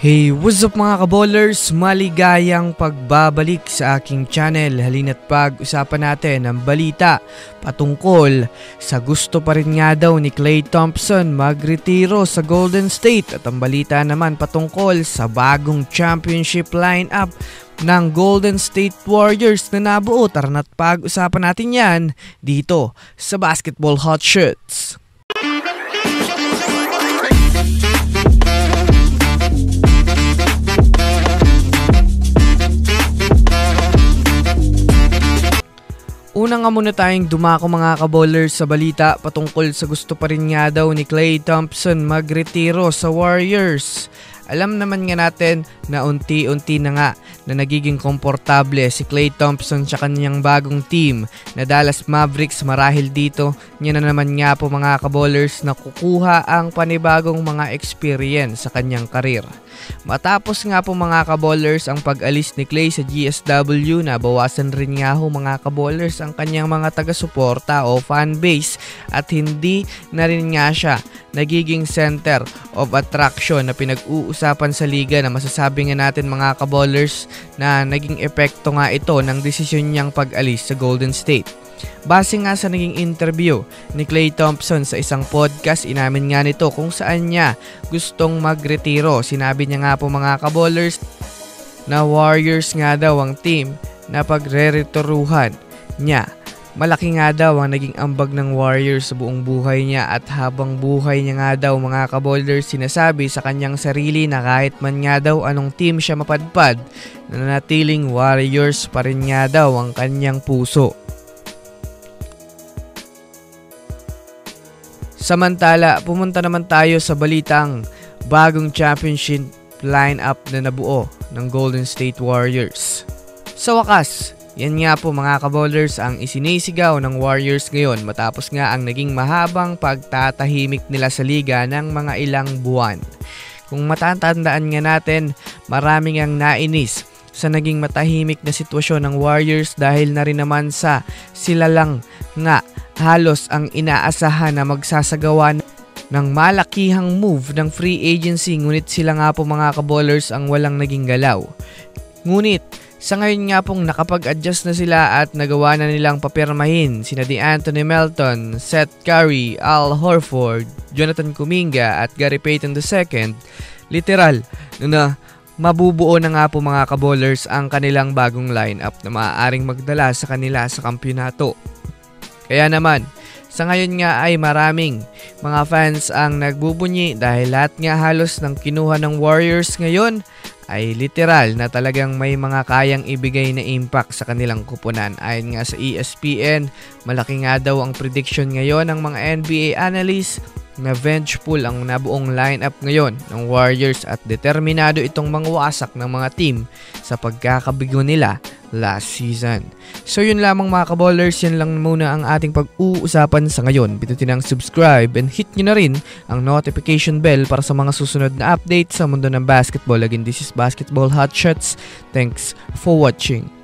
Hey, what's up mga kaballers? Maligayang pagbabalik sa aking channel. Halina't pag-usapan natin ang balita patungkol sa gusto pa rin nga daw ni Klay Thompson magretiro sa Golden State. At ang balita naman patungkol sa bagong championship lineup ng Golden State Warriors na nabuo. Tara na't pag-usapan natin yan dito sa Basketball Hot Shots. Una nga muna tayong dumako mga kaballers sa balita patungkol sa gusto pa rin nga daw ni Klay Thompson magretiro sa Warriors. Alam naman nga natin na unti-unti na nga na nagiging komportable si Klay Thompson sa kanyang bagong team na Dallas Mavericks. Marahil dito niya na naman nga po mga kaballers na kukuha ang panibagong mga experience sa kanyang karir. Matapos nga po mga kaballers ang pag-alis ni Klay sa GSW, nabawasan rin nga ho mga kaballers ang kanyang mga taga-suporta o fanbase at hindi na rin nga siya nagiging center of attraction na pinag-uusapan sa liga, na masasabi nga natin mga kaballers na naging epekto nga ito ng desisyon niyang pag-alis sa Golden State. Base nga sa naging interview ni Klay Thompson sa isang podcast, inamin nga nito kung saan niya gustong magretiro. Sinabi niya nga po mga kaballers na Warriors nga daw ang team na pagre-retiruhan niya. Malaki nga daw ang naging ambag ng Warriors sa buong buhay niya, at habang buhay niya nga daw mga kaballers, sinasabi sa kanyang sarili na kahit man nga daw anong team siya mapadpad, nanatiling Warriors pa rin nga daw ang kanyang puso. Samantala, pumunta naman tayo sa balitang bagong championship lineup na nabuo ng Golden State Warriors. Sa wakas, yan nga po mga kaballers ang isinisigaw ng Warriors ngayon matapos nga ang naging mahabang pagtatahimik nila sa liga ng mga ilang buwan. Kung matatandaan nga natin, maraming ang nainis sa naging matahimik na sitwasyon ng Warriors dahil na rin naman sa sila lang nga halos ang inaasahan na magsasagawa ng malakihang move ng free agency, ngunit sila nga po mga kaballers ang walang naging galaw. Ngunit sa ngayon nga pong nakapag-adjust na sila at nagawa na nilang papirmahin sina De'Anthony Melton, Seth Curry, Al Horford, Jonathan Kuminga at Gary Payton II, literal na mabubuo na nga po mga kaballers ang kanilang bagong lineup na maaaring magdala sa kanila sa kampyonato. Kaya naman, sa ngayon nga ay maraming mga fans ang nagbubunyi dahil lahat nga halos ng kinuha ng Warriors ngayon ay literal na talagang may mga kayang ibigay na impact sa kanilang kupunan. Ayon nga sa ESPN, malaki nga daw ang prediction ngayon ng mga NBA analysts na vengeful ang nabuong lineup ngayon ng Warriors at determinado itong mangwasak ng mga team sa pagkakabigo nila last season. So yun lamang mga kaballers, yan lang muna ang ating pag-uusapan sa ngayon. Pindutin ang subscribe and hit nyo na rin ang notification bell para sa mga susunod na updates sa mundo ng basketball. Again, this is Basketball Hot Shots. Thanks for watching.